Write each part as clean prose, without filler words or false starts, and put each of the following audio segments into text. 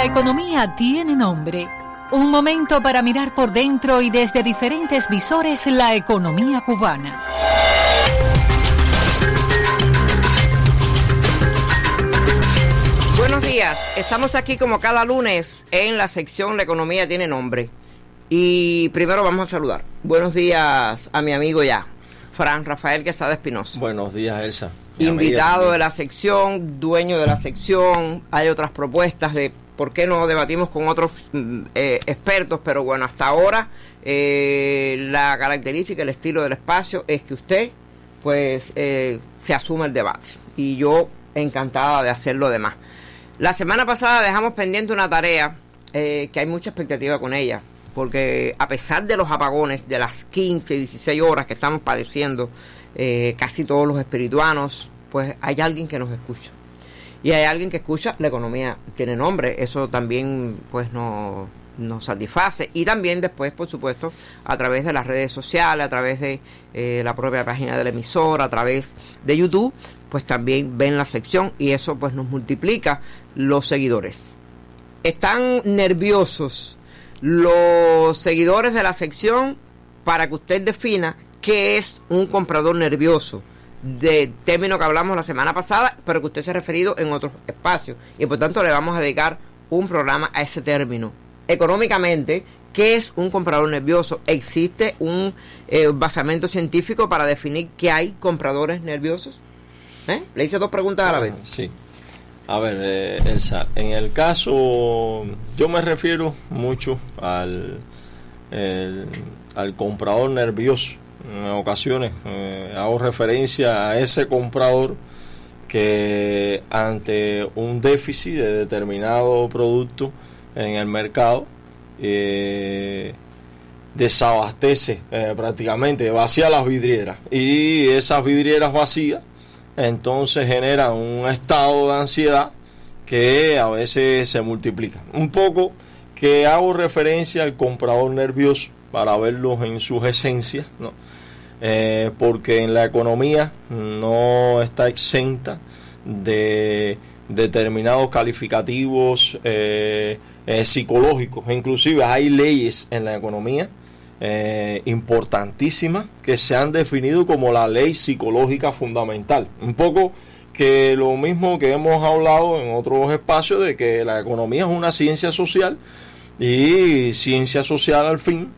economía tiene nombre. Un momento para mirar por dentro y desde diferentes visores la economía cubana. Buenos días, estamos aquí como cada lunes en la sección La economía tiene nombre. Y primero vamos a saludar. Buenos días a mi amigo ya, Fran Rafael Quesada Espinosa. Buenos días, Elsa. Invitado de la sección, dueño de la sección. Hay otras propuestas de por qué no debatimos con otros expertos, pero bueno, hasta ahora la característica, el estilo del espacio es que usted pues se asuma el debate. Y yo encantada de hacer lo demás. La semana pasada dejamos pendiente una tarea que hay mucha expectativa con ella, porque a pesar de los apagones de las 15 y 16 horas que estamos padeciendo casi todos los espirituanos, pues hay alguien que nos escucha. Y hay alguien que escucha La economía tiene nombre. Eso también pues nos satisface. Y también después, por supuesto, a través de las redes sociales, a través de la propia página de la emisora, a través de YouTube, pues también ven la sección y eso pues nos multiplica los seguidores. Están nerviosos los seguidores de la sección para que usted defina qué es un comprador nervioso, de término que hablamos la semana pasada, pero que usted se ha referido en otros espacios, y por tanto le vamos a dedicar un programa a ese término. Económicamente, ¿qué es un comprador nervioso? ¿Existe un basamento científico para definir que hay compradores nerviosos? Le hice dos preguntas a la vez. Sí. A ver, Elsa, en el caso, yo me refiero mucho al comprador nervioso. En ocasiones hago referencia a ese comprador que ante un déficit de determinado producto en el mercado desabastece prácticamente, vacía las vidrieras, y esas vidrieras vacías entonces generan un estado de ansiedad que a veces se multiplica. Un poco que hago referencia al comprador nervioso para verlos en sus esencias, ¿no? Porque en la economía no está exenta de determinados calificativos psicológicos. Inclusive hay leyes en la economía importantísimas que se han definido como la ley psicológica fundamental. Un poco que lo mismo que hemos hablado en otros espacios, de que la economía es una ciencia social, y ciencia social al fin,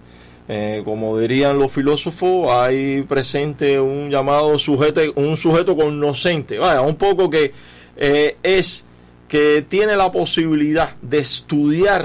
como dirían los filósofos, hay presente un llamado un sujeto cognoscente. Vaya, un poco que es que tiene la posibilidad de estudiar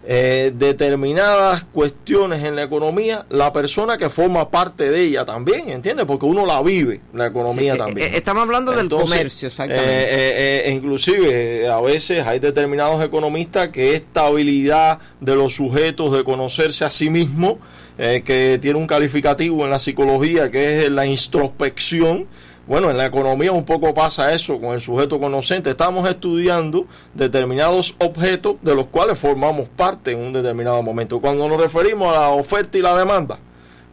determinadas cuestiones en la economía, la persona que forma parte de ella también, ¿entiendes? Porque uno la vive, la economía también. Estamos hablando del comercio, exactamente. Inclusive a veces hay determinados economistas que esta habilidad de los sujetos de conocerse a sí mismos, que tiene un calificativo en la psicología que es la introspección. Bueno, en la economía un poco pasa eso con el sujeto conocente. Estamos estudiando determinados objetos de los cuales formamos parte en un determinado momento. Cuando nos referimos a la oferta y la demanda,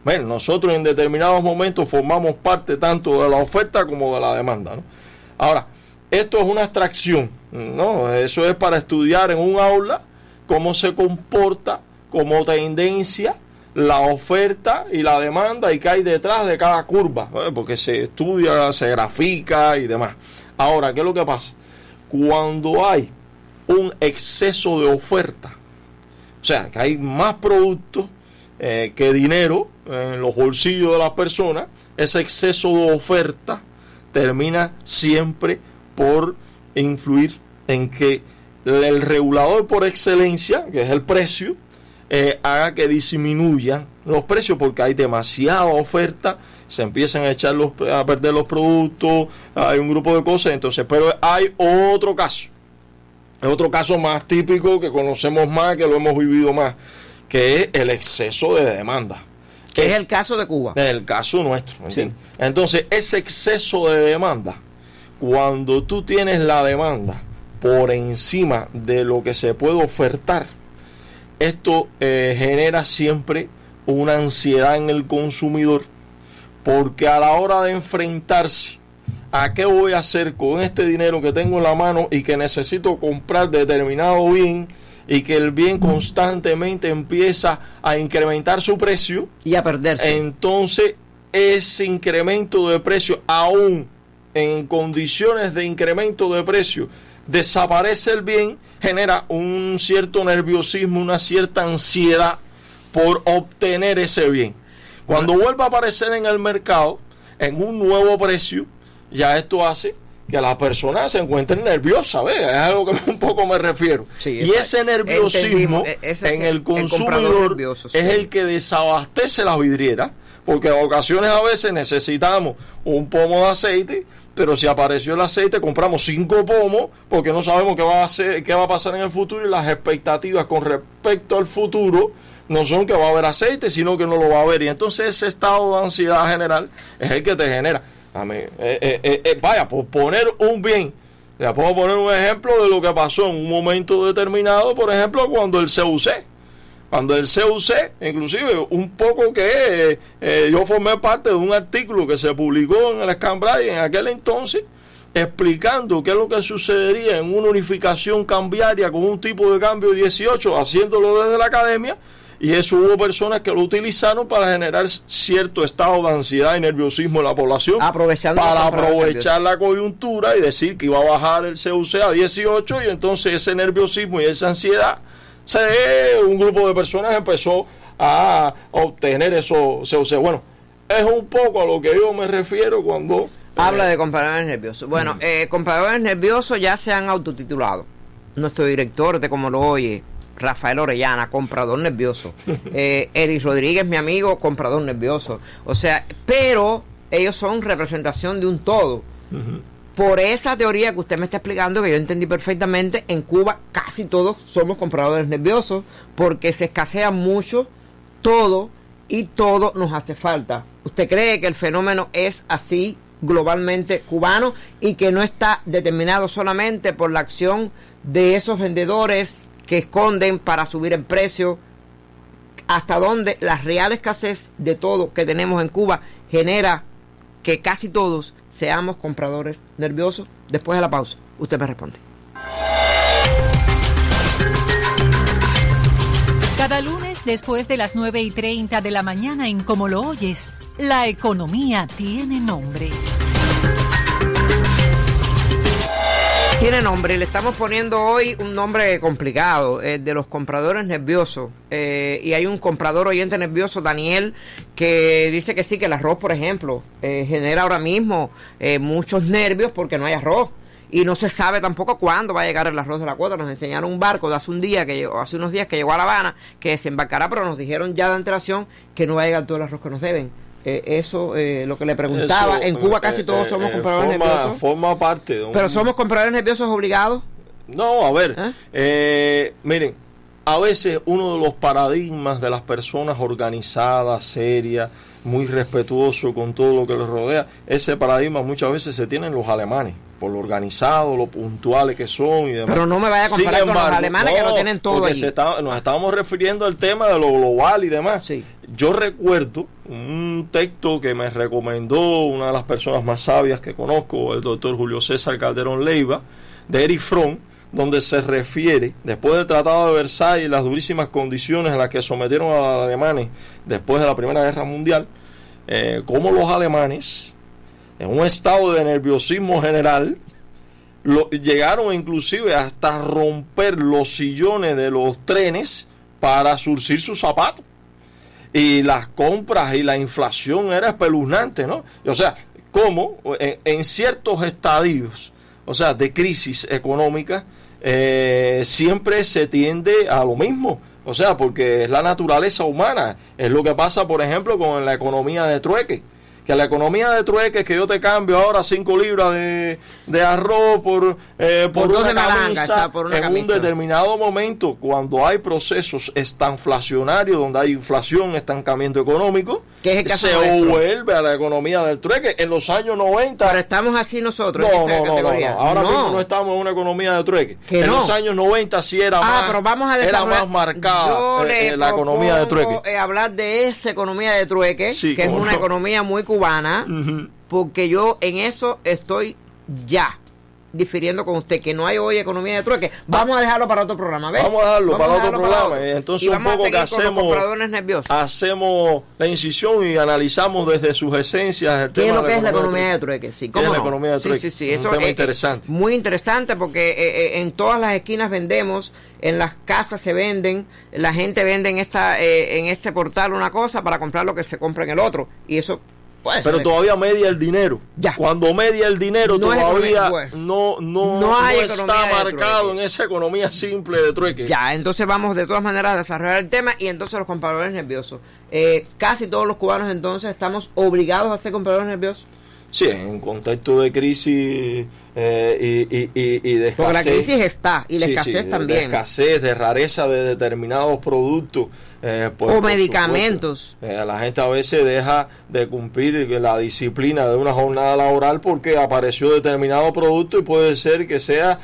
bueno, nosotros en determinados momentos formamos parte tanto de la oferta como de la demanda, ¿no? Ahora, esto es una abstracción, ¿no? Eso es para estudiar en un aula cómo se comporta como tendencia la oferta y la demanda y qué hay detrás de cada curva, porque se estudia, se grafica y demás. Ahora, ¿qué es lo que pasa? Cuando hay un exceso de oferta, o sea, que hay más productos que dinero en los bolsillos de las personas, ese exceso de oferta termina siempre por influir en que el regulador por excelencia, que es el precio, haga que disminuyan los precios, porque hay demasiada oferta, se empiezan a perder los productos, hay un grupo de cosas. Entonces, pero hay otro caso más típico que conocemos más, que lo hemos vivido más, que es el exceso de demanda. Es el caso de Cuba. Es el caso nuestro, sí. Entonces, ese exceso de demanda, cuando tú tienes la demanda por encima de lo que se puede ofertar, esto genera siempre una ansiedad en el consumidor, porque a la hora de enfrentarse a qué voy a hacer con este dinero que tengo en la mano y que necesito comprar determinado bien, y que el bien constantemente empieza a incrementar su precio y a perderse. Entonces ese incremento de precio, aún en condiciones de incremento de precio, desaparece el bien, genera un cierto nerviosismo, una cierta ansiedad por obtener ese bien. Cuando vuelva a aparecer en el mercado en un nuevo precio, ya esto hace que las personas se encuentren nerviosas, ¿ves? Es algo que un poco me refiero. Sí, y ese nerviosismo en el consumidor nervioso, sí, es el que desabastece las vidrieras, porque en ocasiones a veces necesitamos un pomo de aceite, pero si apareció el aceite compramos 5 pomos porque no sabemos qué va a pasar en el futuro, y las expectativas con respecto al futuro no son que va a haber aceite, sino que no lo va a haber. Y entonces ese estado de ansiedad general es el que te genera. Vaya, por poner un bien, le puedo poner un ejemplo de lo que pasó en un momento determinado, por ejemplo, cuando el CUC, inclusive un poco que yo formé parte de un artículo que se publicó en el Escambray en aquel entonces, explicando qué es lo que sucedería en una unificación cambiaria con un tipo de cambio 18, haciéndolo desde la academia. Y eso hubo personas que lo utilizaron para generar cierto estado de ansiedad y nerviosismo en la población, para aprovechar la coyuntura y decir que iba a bajar el CUC a 18, y entonces ese nerviosismo y esa ansiedad, un grupo de personas empezó a obtener eso CUC. Bueno, es un poco a lo que yo me refiero cuando habla de compradores nerviosos. Bueno, compradores nerviosos ya se han autotitulado. Nuestro director de Como lo Oye, Rafael Orellana, comprador nervioso. Eric Rodríguez, mi amigo, comprador nervioso. O sea, pero ellos son representación de un todo. Por esa teoría que usted me está explicando, que yo entendí perfectamente, en Cuba casi todos somos compradores nerviosos, porque se escasea mucho todo y todo nos hace falta. ¿Usted cree que el fenómeno es así globalmente cubano y que no está determinado solamente por la acción de esos vendedores que esconden para subir el precio? Hasta donde la real escasez de todo que tenemos en Cuba genera que casi todos seamos compradores nerviosos? Después de la pausa, usted me responde. Cada lunes después de las 9:30 de la mañana en Como lo Oyes, la economía tiene nombre. Tiene nombre, le estamos poniendo hoy un nombre complicado, de los compradores nerviosos. Y hay un comprador oyente nervioso, Daniel, que dice que sí, que el arroz, por ejemplo, genera ahora mismo muchos nervios porque no hay arroz. Y no se sabe tampoco cuándo va a llegar el arroz de la cuota. Nos enseñaron un barco de hace unos días que llegó a La Habana, que desembarcará, pero nos dijeron ya de antelación que no va a llegar todo el arroz que nos deben. Lo que le preguntaba, en Cuba casi todos somos compradores nerviosos. Forma parte de ¿Pero somos compradores nerviosos obligados? No, a ver, miren, a veces uno de los paradigmas de las personas organizadas, serias, muy respetuoso con todo lo que les rodea, ese paradigma muchas veces se tiene en los alemanes, por lo organizado, lo puntuales que son y demás. Pero no me vaya a comparar con los alemanes, que lo tienen todo allí. Nos estábamos refiriendo al tema de lo global y demás. Sí. Yo recuerdo un texto que me recomendó una de las personas más sabias que conozco, el doctor Julio César Calderón Leiva, de Erich Fromm, donde se refiere, después del Tratado de Versalles y las durísimas condiciones en las que sometieron a los alemanes después de la Primera Guerra Mundial, cómo los alemanes, en un estado de nerviosismo general, llegaron inclusive hasta romper los sillones de los trenes para surcir sus zapatos. Y las compras y la inflación era espeluznante, ¿no? O sea, como en ciertos estadios, o sea, de crisis económica, siempre se tiende a lo mismo. O sea, porque es la naturaleza humana. Es lo que pasa, por ejemplo, con la economía de trueque. Que la economía de trueque es que yo te cambio ahora 5 libras de arroz por una camisa, en un determinado momento, cuando hay procesos estanflacionarios, donde hay inflación, estancamiento económico, se vuelve a la economía del trueque. En los años 90... Pero estamos así nosotros, no, ahora mismo no estamos en una economía de trueque. En los años 90 sí era más marcada la economía de trueque. Hablar de esa economía de trueque, sí, que es una economía muy cubana, porque yo en eso estoy ya difiriendo con usted, que no hay hoy economía de trueque. Vamos a dejarlo para otro programa, ¿ves? Vamos a dejarlo para otro programa. Entonces, y un poco que hacemos la incisión y analizamos desde sus esencias el ¿qué tema es lo que es la economía de trueque? Sí, ¿cómo no? La economía de trueque? Sí, eso un tema interesante. Muy interesante, porque en todas las esquinas vendemos, en las casas se venden, la gente vende en este portal una cosa para comprar lo que se compra en el otro, y eso pero todavía media el dinero. Ya. Cuando media el dinero no todavía no está marcado en esa economía simple de trueque. Ya, entonces vamos de todas maneras a desarrollar el tema, y entonces los compradores nerviosos. Casi todos los cubanos entonces estamos obligados a ser compradores nerviosos. Sí, en contexto de crisis y de escasez. Porque la crisis está, y la escasez también. De escasez, de rareza de determinados productos. O medicamentos. La gente a veces deja de cumplir la disciplina de una jornada laboral porque apareció determinado producto, y puede ser que sea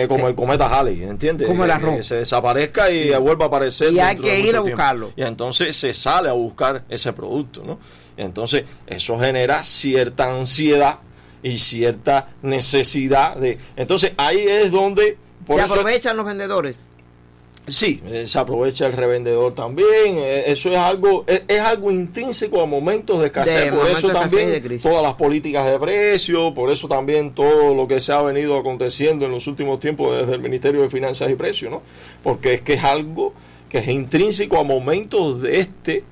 como el cometa Halley, ¿entiendes? Como el arroz. Que se desaparezca y vuelva a aparecer. Y hay que ir a buscarlo. Tiempo. Y entonces se sale a buscar ese producto, ¿no? Entonces eso genera cierta ansiedad y cierta necesidad de... Entonces ahí es donde... Se aprovechan los vendedores. Sí, se aprovecha el revendedor también. Eso es algo intrínseco a momentos de escasez. Por eso también todas las políticas de precio, por eso también todo lo que se ha venido aconteciendo en los últimos tiempos desde el Ministerio de Finanzas y Precios, ¿no? Porque es que es algo que es intrínseco a momentos de este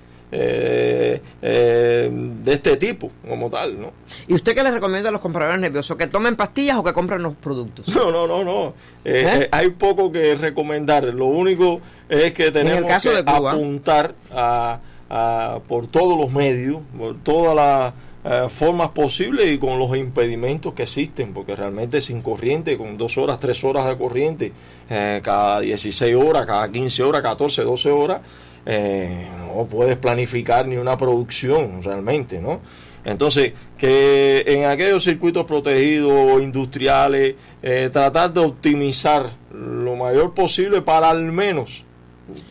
tipo como tal, ¿no? ¿Y usted qué les recomienda a los compradores nerviosos? ¿Que tomen pastillas o que compren los productos? No. Hay poco que recomendar. Lo único es que tenemos que apuntar por todos los medios, por todas las formas posibles, y con los impedimentos que existen, porque realmente sin corriente, con 2 horas, 3 horas de corriente cada 16 horas, cada 15 horas, 14, 12 horas, no puedes planificar ni una producción realmente, ¿no? Entonces, que en aquellos circuitos protegidos industriales, tratar de optimizar lo mayor posible para al menos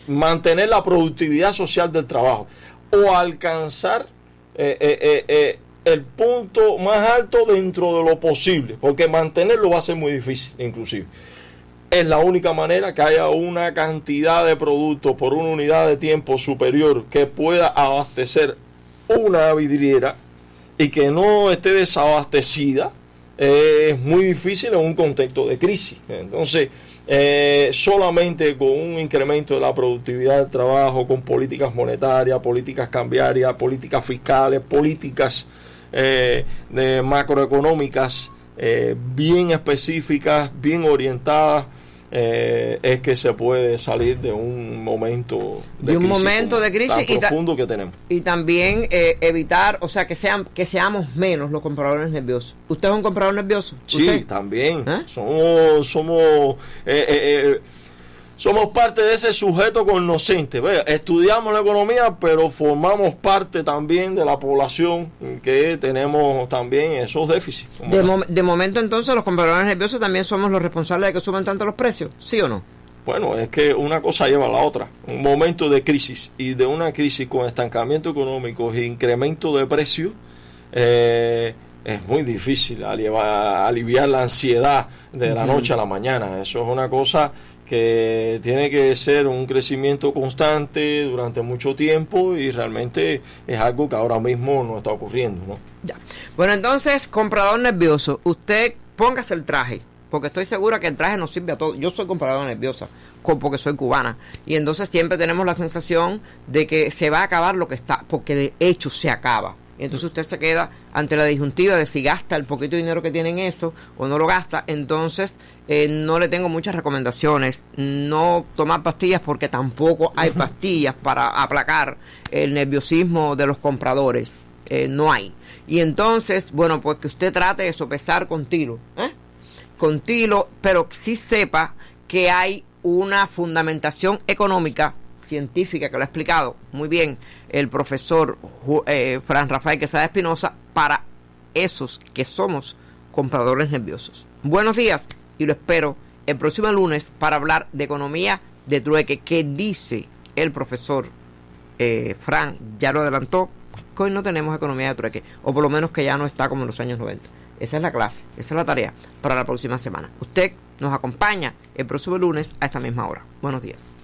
mantener la productividad social del trabajo, o alcanzar el punto más alto dentro de lo posible, porque mantenerlo va a ser muy difícil, inclusive. Es la única manera que haya una cantidad de productos por una unidad de tiempo superior que pueda abastecer una vidriera y que no esté desabastecida. Es muy difícil en un contexto de crisis. Entonces, solamente con un incremento de la productividad del trabajo, con políticas monetarias, políticas cambiarias, políticas fiscales, políticas de macroeconómicas bien específicas, bien orientadas, es que se puede salir de un momento de crisis tan profundo que tenemos. Y también evitar, o sea, que seamos menos los compradores nerviosos. ¿Usted es un comprador nervioso? Sí, también. Somos parte de ese sujeto cognoscente. Vea, estudiamos la economía, pero formamos parte también de la población que tenemos también esos déficits. De momento, entonces, los compradores nerviosos también somos los responsables de que suban tanto los precios, ¿sí o no? Bueno, es que una cosa lleva a la otra. Un momento de crisis, y de una crisis con estancamiento económico e incremento de precios, es muy difícil aliviar la ansiedad de la noche a la mañana. Eso es una cosa que tiene que ser un crecimiento constante durante mucho tiempo, y realmente es algo que ahora mismo no está ocurriendo, ¿no? Ya. Bueno, entonces, comprador nervioso, usted póngase el traje, porque estoy segura que el traje nos sirve a todos. Yo soy compradora nerviosa porque soy cubana, y entonces siempre tenemos la sensación de que se va a acabar lo que está, porque de hecho se acaba. Entonces usted se queda ante la disyuntiva de si gasta el poquito dinero que tiene en eso o no lo gasta. Entonces no le tengo muchas recomendaciones. No tomar pastillas, porque tampoco hay pastillas para aplacar el nerviosismo de los compradores. No hay. Y entonces, bueno, pues que usted trate de sopesar con tilo, pero sí sepa que hay una fundamentación económica, científica, que lo ha explicado muy bien el profesor Fran Rafael Quesada Espinosa, para esos que somos compradores nerviosos. Buenos días, y lo espero el próximo lunes para hablar de economía de trueque. ¿Qué dice el profesor Fran? Ya lo adelantó, Bitcoin no tenemos economía de trueque, o por lo menos que ya no está como en los años 90. Esa es la clase, esa es la tarea para la próxima semana. Usted nos acompaña el próximo lunes a esta misma hora. Buenos días.